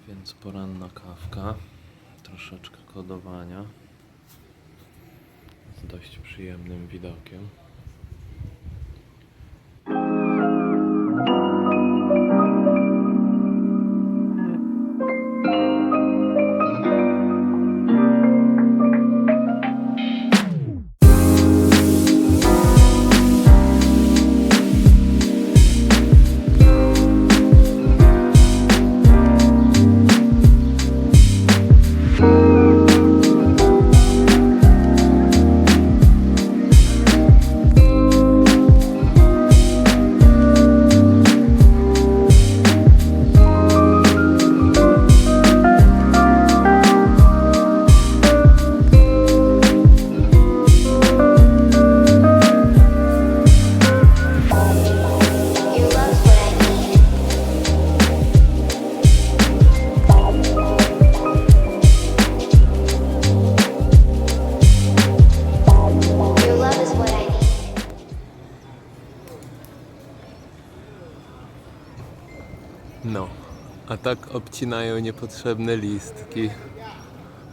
Więc poranna kawka, troszeczkę kodowania z dość przyjemnym widokiem. No, a tak obcinają niepotrzebne listki,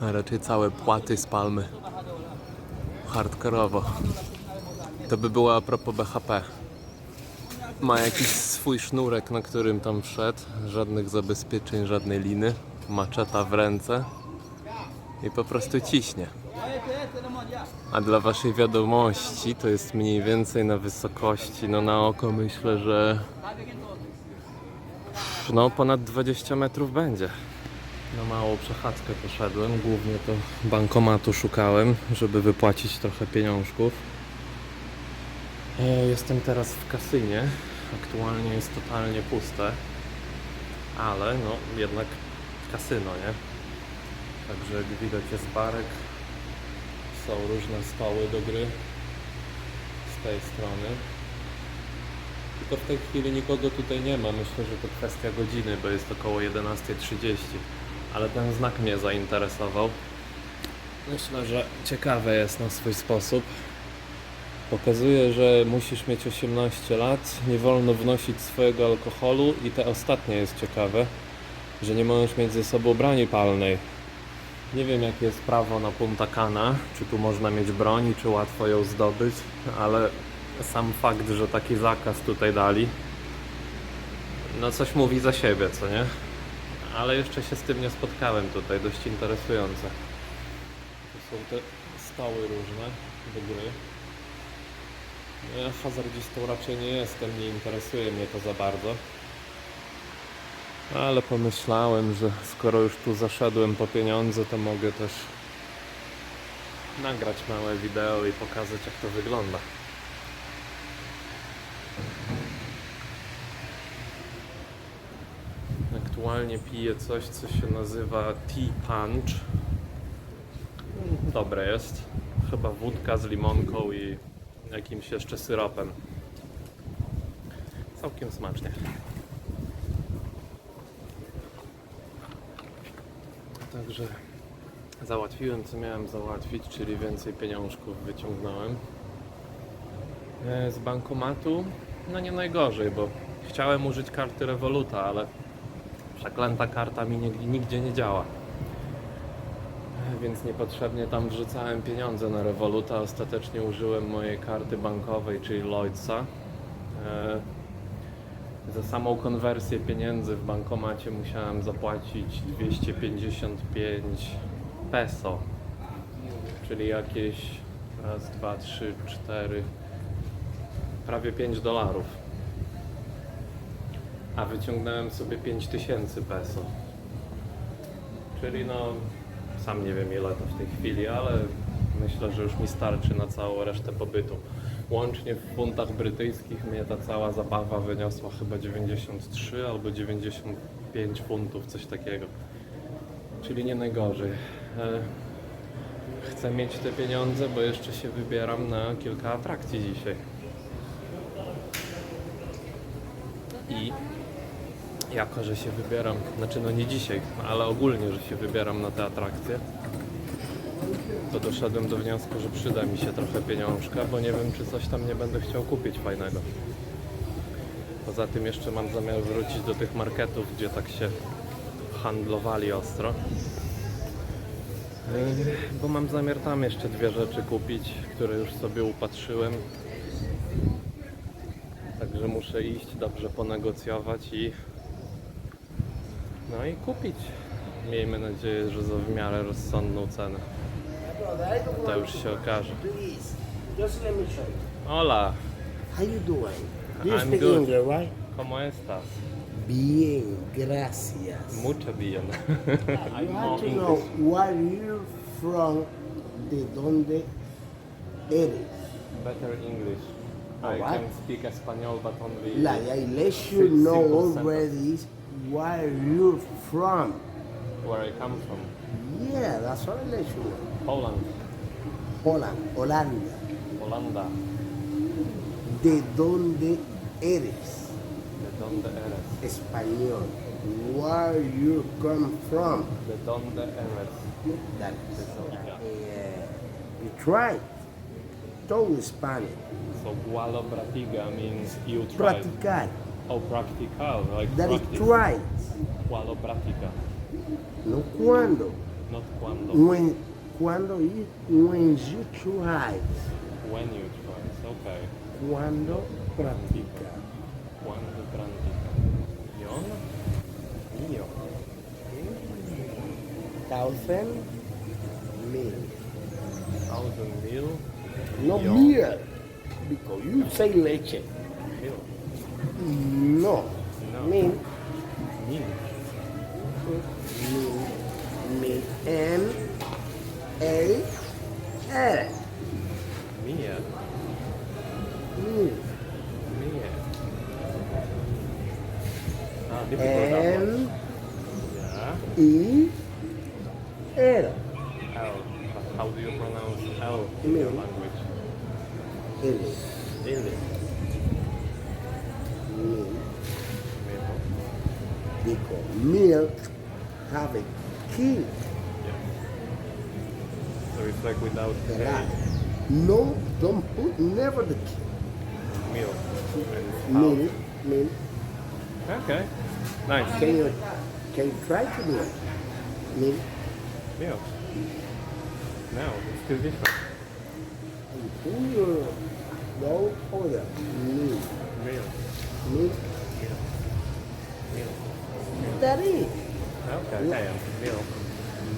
a raczej całe płaty z palmy. Hardkorowo. To by było a propos BHP. Ma jakiś swój sznurek, na którym tam wszedł. Żadnych zabezpieczeń, żadnej liny. Maczeta w ręce. I po prostu ciśnie. A dla waszej wiadomości to jest mniej więcej na wysokości, no na oko myślę, że no ponad 20 metrów będzie. Na małą przechadzkę poszedłem, głównie to bankomatu szukałem, żeby wypłacić trochę pieniążków. Jestem teraz w kasynie, aktualnie jest totalnie puste, ale no jednak kasyno, nie? Także jak widać jest barek, są różne stoły do gry z tej strony. Tylko w tej chwili nikogo tutaj nie ma, myślę, że to kwestia godziny, bo jest około 11:30. Ale ten znak mnie zainteresował. Myślę, że ciekawe jest na swój sposób. Pokazuje, że musisz mieć 18 lat, nie wolno wnosić swojego alkoholu i te ostatnie jest ciekawe, że nie możesz mieć ze sobą broni palnej. Nie wiem jakie jest prawo na Punta Cana, czy tu można mieć broń, czy łatwo ją zdobyć, ale sam fakt, że taki zakaz tutaj dali, no coś mówi za siebie, co nie? Ale jeszcze się z tym nie spotkałem tutaj, dość interesujące. Tu są te stoły różne do gry. Ja hazardzistą raczej nie jestem, nie interesuje mnie to za bardzo. Ale pomyślałem, że skoro już tu zaszedłem po pieniądze, to mogę też nagrać małe wideo i pokazać jak to wygląda. Aktualnie piję coś, co się nazywa Tea Punch. Dobre jest. Chyba wódka z limonką i jakimś jeszcze syropem. Całkiem smacznie. Także załatwiłem co miałem załatwić, czyli więcej pieniążków wyciągnąłem. Z bankomatu no nie najgorzej, bo chciałem użyć karty Revoluta, ale przeklęta karta mi nigdzie nie działa. Więc niepotrzebnie tam wrzucałem pieniądze na Revoluta. Ostatecznie użyłem mojej karty bankowej, czyli Lloydsa. Za samą konwersję pieniędzy w bankomacie musiałem zapłacić 255 peso, czyli jakieś raz, dwa, trzy, cztery, prawie $5. A wyciągnąłem sobie 5000 peso. Czyli no, sam nie wiem ile to w tej chwili, ale myślę, że już mi starczy na całą resztę pobytu. Łącznie w funtach brytyjskich mnie ta cała zabawa wyniosła chyba 93 albo 95 funtów, coś takiego. Czyli nie najgorzej. Chcę mieć te pieniądze, bo jeszcze się wybieram na kilka atrakcji dzisiaj. I jako, że się wybieram, znaczy no nie dzisiaj, ale ogólnie, że się wybieram na te atrakcje, to doszedłem do wniosku, że przyda mi się trochę pieniążka, bo nie wiem, czy coś tam nie będę chciał kupić fajnego. Poza tym jeszcze mam zamiar wrócić do tych marketów, gdzie tak się pohandlowali ostro. Bo mam zamiar tam jeszcze dwie rzeczy kupić, które już sobie upatrzyłem. Także muszę iść, dobrze ponegocjować i no i kupić. Miejmy nadzieję, że za w miarę rozsądną cenę. To już się okaże. Please, just let me show you. Hola, How you doing? You I'm speak good. English, right? ¿cómo estás? Bien, gracias. Mucho bien. I You know have to know English. where you're from, de donde eres. Better English. I Alright. can speak Espanol, but only Like I let you Sim- know simple already where you're from. where I come from. Yeah, that's what I let you know. Poland, Holland, Holanda. Holanda. De donde eres. ¿De dónde eres? Español. Where you come from. ¿De dónde eres? That is you try. Todo Spanish. So gualo practica means you try. Practicar. Oh, practical, like That is practice. try. Gualo practica, No cuando. not cuando. When you try. When you try. Okay. Cuando practica. Cuando practica. Jon? Io. 1,000 mil. 1,000 mil. No Yo. beer. Because you say leche. Mil. No. No. Mil. Mil. Mil. M-A-L. Mia. Mil. Mia. Ah, difficult that one. M-E-L. Yeah. L. How do you pronounce L in Mil. your language? L. Really? Mil. Mil. Because milk have a key. Yeah. So it's like without The K. lie. No, don't put never the key. Mil. And Mil. Mil. Okay. Nice. Can you try to do it? Mil. Mil. No, it's too different. And pull your no other. Mil. Mil. Mil. Mil. That is. Okay, yeah. Mil.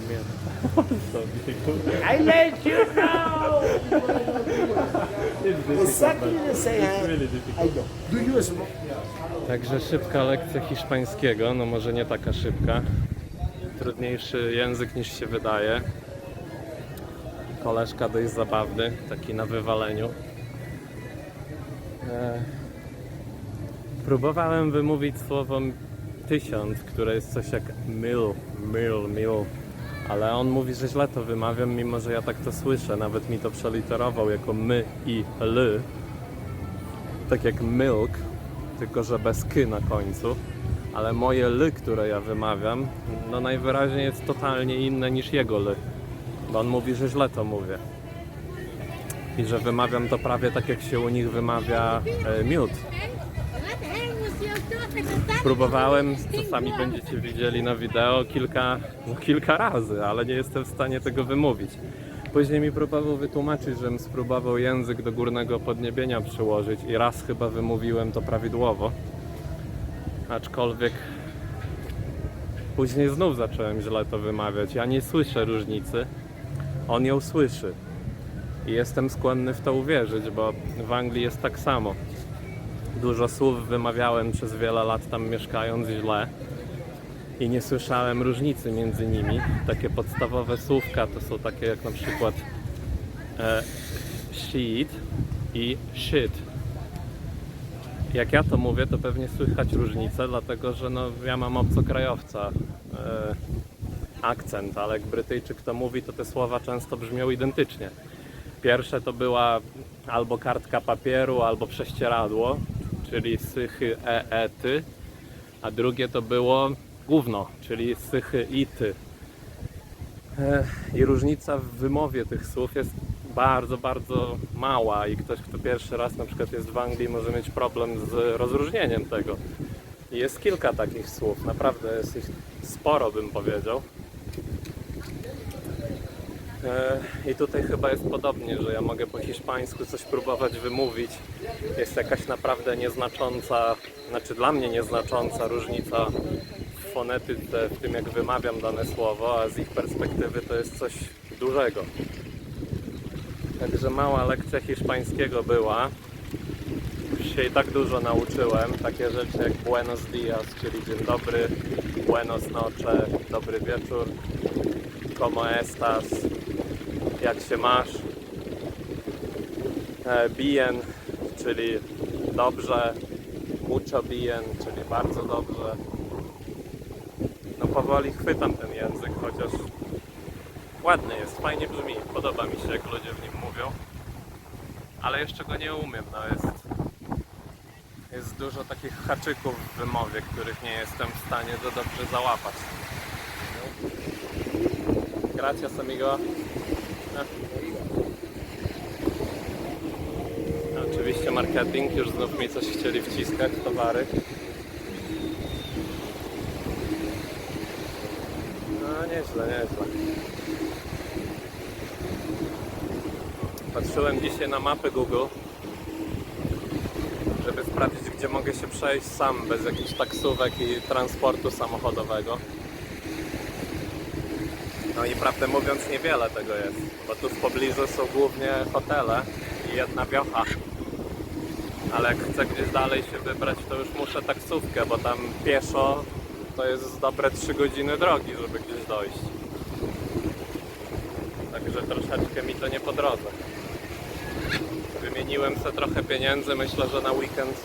Mil. So difficult. I let you know. It's difficult, Exactly but the same. It's really difficult. I know. Do you smoke? Także szybka lekcja hiszpańskiego, no może nie taka szybka. Trudniejszy język niż się wydaje. Koleżka dość zabawny, taki na wywaleniu. Próbowałem wymówić słowo 1000, które jest coś jak mil, ale on mówi, że źle to wymawiam, mimo że ja tak to słyszę. Nawet mi to przeliterował jako my i l. Tak jak milk, tylko że bez k na końcu. Ale moje l, które ja wymawiam, no najwyraźniej jest totalnie inne niż jego l. Bo on mówi, że źle to mówię. I że wymawiam to prawie tak, jak się u nich wymawia miód. Próbowałem, czasami będziecie widzieli na wideo, kilka razy, ale nie jestem w stanie tego wymówić. Później mi próbował wytłumaczyć, żebym spróbował język do górnego podniebienia przyłożyć i raz chyba wymówiłem to prawidłowo. Aczkolwiek później znów zacząłem źle to wymawiać. Ja nie słyszę różnicy, on ją słyszy. I jestem skłonny w to uwierzyć, bo w Anglii jest tak samo. Dużo słów wymawiałem przez wiele lat tam mieszkając źle i nie słyszałem różnicy między nimi. Takie podstawowe słówka to są takie jak na przykład sheet i shit. Jak ja to mówię, to pewnie słychać różnicę, dlatego że no, ja mam obcokrajowca akcent, ale jak Brytyjczyk to mówi, to te słowa często brzmią identycznie. Pierwsze to była albo kartka papieru, albo prześcieradło, czyli sychy ty, a drugie to było gówno, czyli sychy i ty. I różnica w wymowie tych słów jest bardzo, bardzo mała i ktoś, kto pierwszy raz na przykład jest w Anglii, może mieć problem z rozróżnieniem tego. I jest kilka takich słów, naprawdę jest ich sporo, bym powiedział. I tutaj chyba jest podobnie, że ja mogę po hiszpańsku coś próbować wymówić. Jest jakaś naprawdę nieznacząca, znaczy dla mnie nieznacząca różnica w fonetyce, w tym jak wymawiam dane słowo, a z ich perspektywy to jest coś dużego. Także mała lekcja hiszpańskiego była. Już się i tak dużo nauczyłem. Takie rzeczy jak buenos dias, czyli dzień dobry, buenos noche, dobry wieczór, como estas, jak się masz, bien, czyli dobrze, mucho bien, czyli bardzo dobrze. No powoli chwytam ten język, chociaż ładny jest, fajnie brzmi, podoba mi się jak ludzie w nim mówią, ale jeszcze go nie umiem, no jest dużo takich haczyków w wymowie, których nie jestem w stanie za dobrze załapać. Gracias, amigo. Oczywiście marketing, już znów mi coś chcieli wciskać, towary. No nieźle, nieźle. Patrzyłem dzisiaj na mapy Google, żeby sprawdzić, gdzie mogę się przejść sam, bez jakichś taksówek i transportu samochodowego. No i prawdę mówiąc niewiele tego jest, bo tu w pobliżu są głównie hotele i jedna wiocha. Ale jak chcę gdzieś dalej się wybrać, to już muszę taksówkę, bo tam pieszo to jest dobre 3 godziny drogi, żeby gdzieś dojść. Także troszeczkę mi to nie po drodze. Wymieniłem sobie trochę pieniędzy, myślę, że na weekend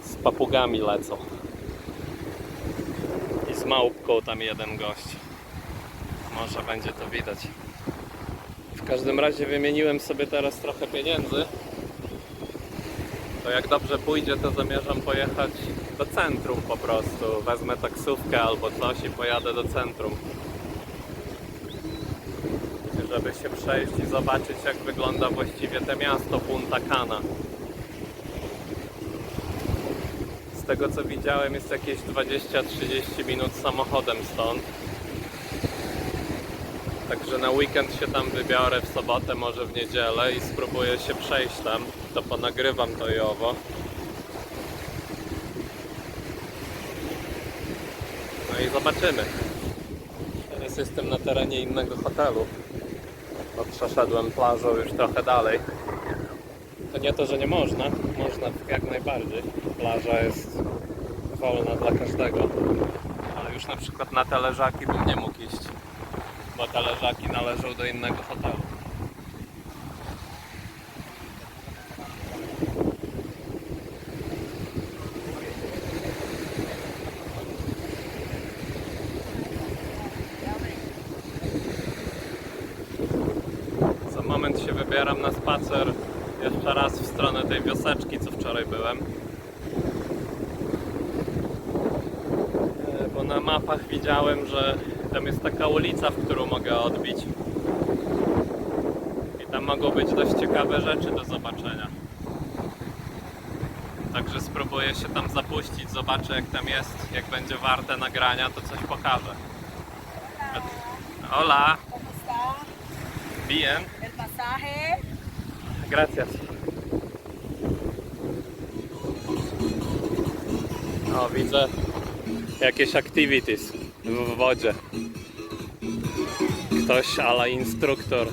z papugami lecą. I z małpką tam jeden gość. Może będzie to widać. W każdym razie wymieniłem sobie teraz trochę pieniędzy. To jak dobrze pójdzie, to zamierzam pojechać do centrum po prostu. Wezmę taksówkę albo coś i pojadę do centrum. Żeby się przejść i zobaczyć, jak wygląda właściwie to miasto Punta Cana. Z tego co widziałem, jest jakieś 20-30 minut samochodem stąd. Także na weekend się tam wybiorę, w sobotę, może w niedzielę i spróbuję się przejść tam. To ponagrywam to i owo. No i zobaczymy. Teraz jestem na terenie innego hotelu. Bo przeszedłem plażą już trochę dalej. To nie to, że nie można. Można jak najbardziej. Plaża jest wolna dla każdego. Ale już na przykład na te leżaki bym nie mógł iść. Bo te leżaki należą do innego hotelu. Za moment się wybieram na spacer jeszcze raz w stronę tej wioseczki, co wczoraj byłem. Bo na mapach widziałem, że tam jest taka ulica, w którą mogę odbić. I tam mogą być dość ciekawe rzeczy do zobaczenia. Także spróbuję się tam zapuścić, zobaczę jak tam jest, jak będzie warte nagrania, to coś pokażę. Hola! ¿Cómo está? Bien. El pasaje. Gracias. O, widzę jakieś activities w wodzie. Ktoś ala instruktor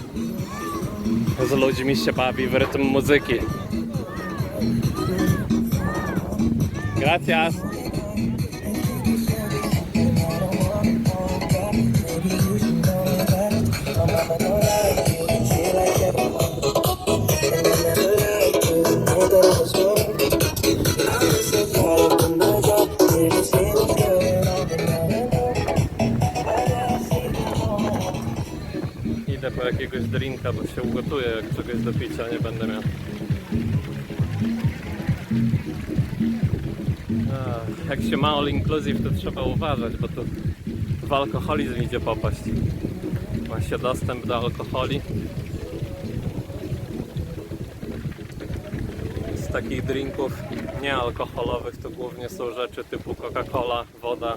z ludźmi się bawi w rytm muzyki. Gracias. Idę po jakiegoś drinka, bo się ugotuję, jak czegoś do picia nie będę miał. Jak się ma all inclusive, to trzeba uważać, bo tu w alkoholizm idzie popaść. Ma się dostęp do alkoholi. takich drinków niealkoholowych to głównie są rzeczy typu Coca-Cola, woda.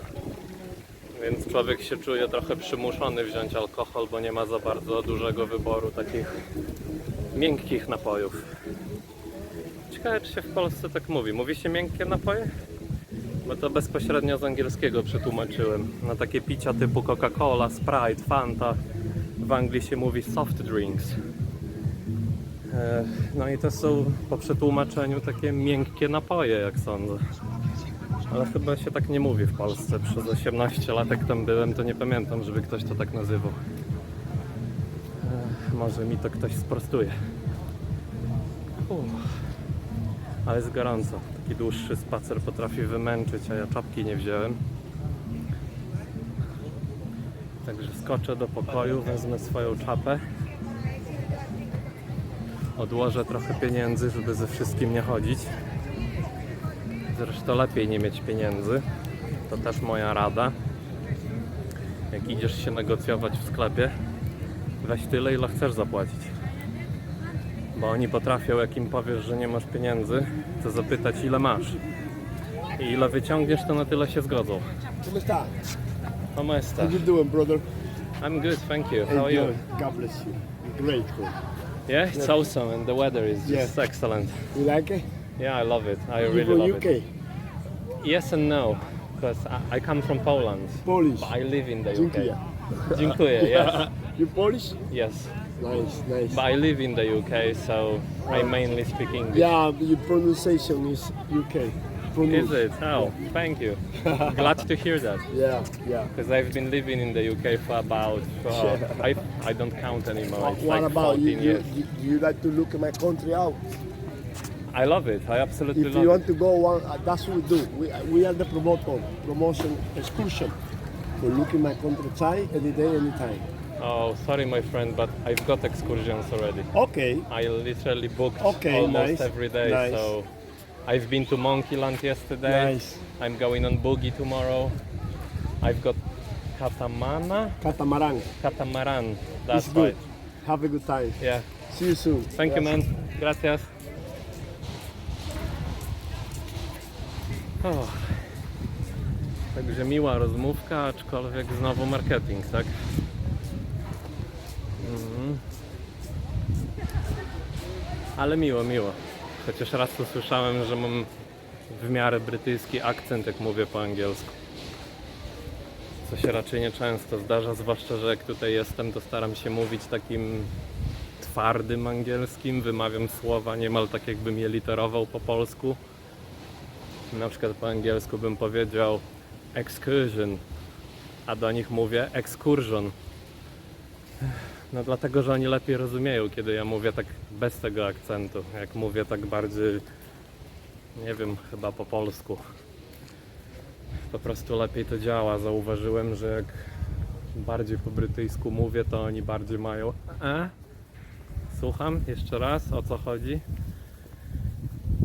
Więc człowiek się czuje trochę przymuszony wziąć alkohol, bo nie ma za bardzo dużego wyboru takich miękkich napojów. Ciekawe, czy się w Polsce tak mówi. Mówi się miękkie napoje? Bo to bezpośrednio z angielskiego przetłumaczyłem. Na takie picia typu Coca-Cola, Sprite, Fanta. W Anglii się mówi soft drinks. No i to są po przetłumaczeniu takie miękkie napoje, jak sądzę. Ale chyba się tak nie mówi w Polsce. Przez 18 lat jak tam byłem, to nie pamiętam, żeby ktoś to tak nazywał. Może mi to ktoś sprostuje. Ale jest gorąco. Taki dłuższy spacer potrafi wymęczyć, a ja czapki nie wziąłem. Także skoczę do pokoju, wezmę swoją czapę. Odłożę trochę pieniędzy, żeby ze wszystkim nie chodzić. Zresztą lepiej nie mieć pieniędzy. To też moja rada. Jak idziesz się negocjować w sklepie, weź tyle, ile chcesz zapłacić. Bo oni potrafią, jak im powiesz, że nie masz pieniędzy, to zapytać, ile masz. I ile wyciągniesz, to na tyle się zgodzą. ¿Cómo está? ¿Cómo está? How you doing, brother? I'm good, thank you. How are you? God bless you. Great. Yeah, it's awesome and the weather is just excellent. You like it? Yeah, I love it. I You really from love UK? it. Yes and no, because I come from Poland. Polish. But I live in the UK. Dziękuję. Dziękuję, yes. You Polish? Yes. Nice. But I live in the UK, so I mainly speak English. Yeah, your pronunciation is UK. Is it? Oh, thank you. Glad to hear that. Yeah. Because I've been living in the UK for about, I don't count anymore. It's What like about 14 you? years. Do you like to look at my country out? I love it. I absolutely If love you it. want to go, that's what we do. We are the promotion excursion. So look at my countryside any day, anytime. Oh, sorry, my friend, but I've got excursions already. Okay. I literally booked Okay, almost nice, every day. nice. So I've been to Monkeyland yesterday. Nice. I'm going on Boogie tomorrow. I've got Catamaran. That's It's good. right. Have a good time. Yeah. See you soon. Thank you, man. Gracias. Oh. Także miła rozmówka, aczkolwiek znowu marketing, tak? Ale miło. Chociaż raz usłyszałem, że mam w miarę brytyjski akcent, jak mówię po angielsku. Co się raczej nieczęsto zdarza, zwłaszcza, że jak tutaj jestem, to staram się mówić takim twardym angielskim. Wymawiam słowa niemal tak, jakbym je literował po polsku. Na przykład po angielsku bym powiedział excursion, a do nich mówię excursion. No dlatego, że oni lepiej rozumieją, kiedy ja mówię tak bez tego akcentu. Jak mówię tak bardziej, nie wiem, chyba po polsku. Po prostu lepiej to działa. Zauważyłem, że jak bardziej po brytyjsku mówię, to oni bardziej mają Słucham jeszcze raz, o co chodzi.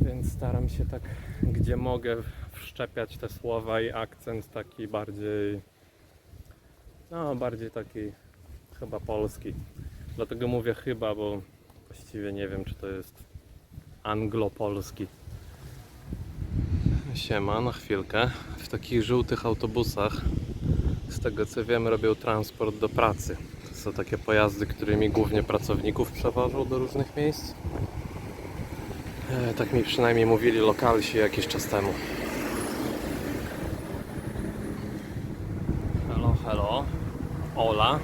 Więc staram się tak, gdzie mogę, wszczepiać te słowa i akcent taki bardziej, bardziej taki chyba polski. Dlatego mówię chyba, bo właściwie nie wiem, czy to jest anglo-polski. Siema, na chwilkę. W takich żółtych autobusach, z tego co wiem, robią transport do pracy. To są takie pojazdy, którymi głównie pracowników przewożą do różnych miejsc. Tak mi przynajmniej mówili lokalsi jakiś czas temu. Hello. Ola.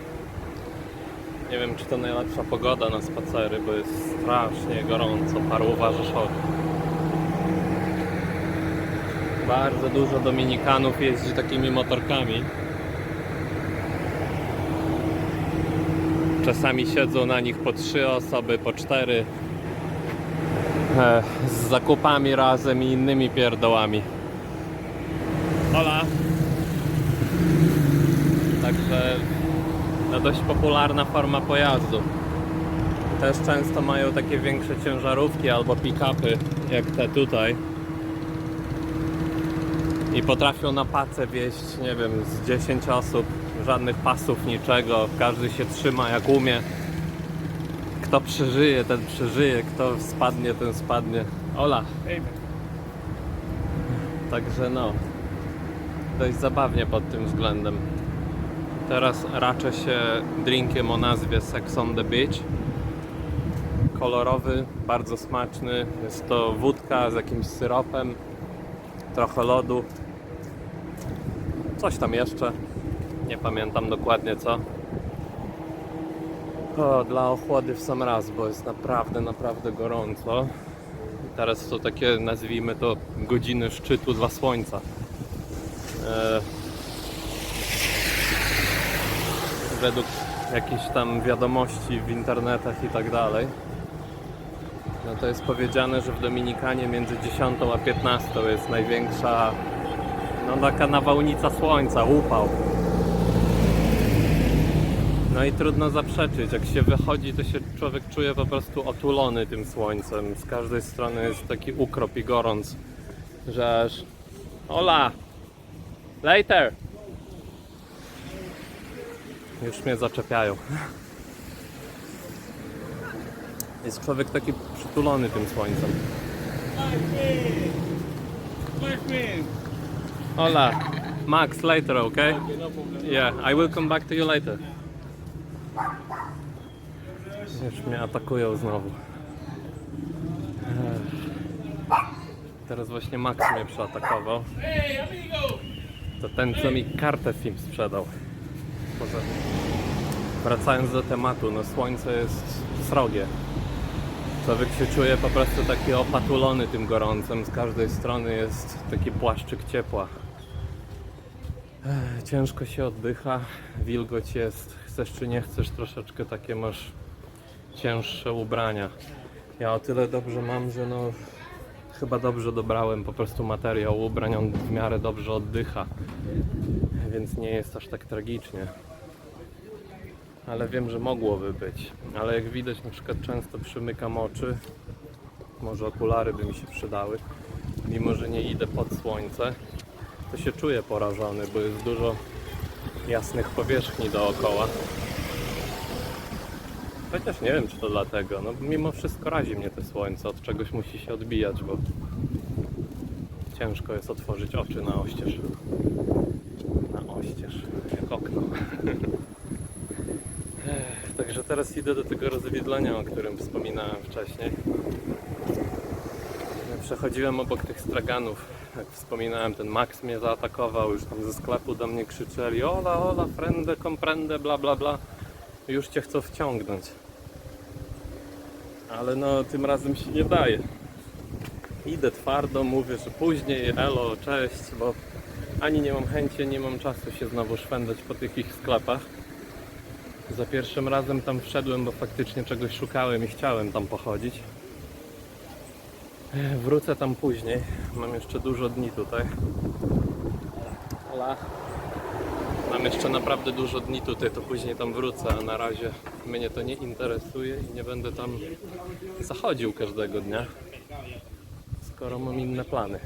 Nie wiem, czy to najlepsza pogoda na spacery, bo jest strasznie gorąco, paruwa Rzeszowa. Bardzo dużo Dominikanów jeździ takimi motorkami. Czasami siedzą na nich po 3 osoby, po 4. Z zakupami razem i innymi pierdołami. Hola! Także dość popularna forma pojazdu. Też często mają takie większe ciężarówki albo pick-upy, jak te tutaj. I potrafią na pacę wieźć, nie wiem, z 10 osób, żadnych pasów, niczego. Każdy się trzyma jak umie. Kto przeżyje, ten przeżyje, kto spadnie, ten spadnie. Ola. Także no, dość zabawnie pod tym względem. Teraz raczę się drinkiem o nazwie Sex on the Beach. Kolorowy, bardzo smaczny. Jest to wódka z jakimś syropem, trochę lodu, coś tam jeszcze. Nie pamiętam dokładnie co. O, dla ochłody w sam raz, bo jest naprawdę, naprawdę gorąco. I teraz są takie, nazwijmy to, godziny szczytu dla słońca. Według jakichś tam wiadomości w internetach i tak dalej, no to jest powiedziane, że w Dominikanie między 10 a 15 jest największa, no taka nawałnica słońca, upał. No i trudno zaprzeczyć, jak się wychodzi, to się człowiek czuje po prostu otulony tym słońcem. Z każdej strony jest taki ukrop i gorąc, że aż... Hola! Later! Już mnie zaczepiają. Jest człowiek taki przytulony tym słońcem. Hola! Max, later, okay? Yeah, I will come back to you later. Już mnie atakują znowu. Teraz właśnie Max mnie przeatakował. To ten, co mi kartę SIM sprzedał. Wracając do tematu, no słońce jest srogie. Człowiek się czuje po prostu taki opatulony tym gorącem. Z każdej strony jest taki płaszczyk ciepła. Ciężko się oddycha, wilgoć jest. Chcesz czy nie chcesz, troszeczkę takie masz cięższe ubrania. Ja o tyle dobrze mam, że no chyba dobrze dobrałem po prostu materiał ubrań, on w miarę dobrze oddycha, więc nie jest aż tak tragicznie. Ale wiem, że mogłoby być. Ale jak widać, na przykład często przymykam oczy. Może okulary by mi się przydały. Mimo że nie idę pod słońce, to się czuję porażony, bo jest dużo jasnych powierzchni dookoła. Chociaż nie wiem, czy to dlatego. No mimo wszystko razi mnie to słońce. Od czegoś musi się odbijać, bo ciężko jest otworzyć oczy na oścież. Na oścież, jak okno. Także teraz idę do tego rozwidlenia, o którym wspominałem wcześniej. Przechodziłem obok tych straganów. Jak wspominałem, ten Max mnie zaatakował, już tam ze sklepu do mnie krzyczeli: Ola, ola, prende, comprende, bla bla bla. Już cię chcą wciągnąć. Ale no, tym razem się nie daje. Idę twardo, mówię, że później, elo, cześć, bo ani nie mam chęci, nie mam czasu się znowu szwendać po tych ich sklepach. Za pierwszym razem tam wszedłem, bo faktycznie czegoś szukałem i chciałem tam pochodzić. Wrócę tam później. Mam jeszcze dużo dni tutaj. Hola. Mam jeszcze naprawdę dużo dni tutaj, to później tam wrócę, a na razie mnie to nie interesuje i nie będę tam zachodził każdego dnia, skoro mam inne plany.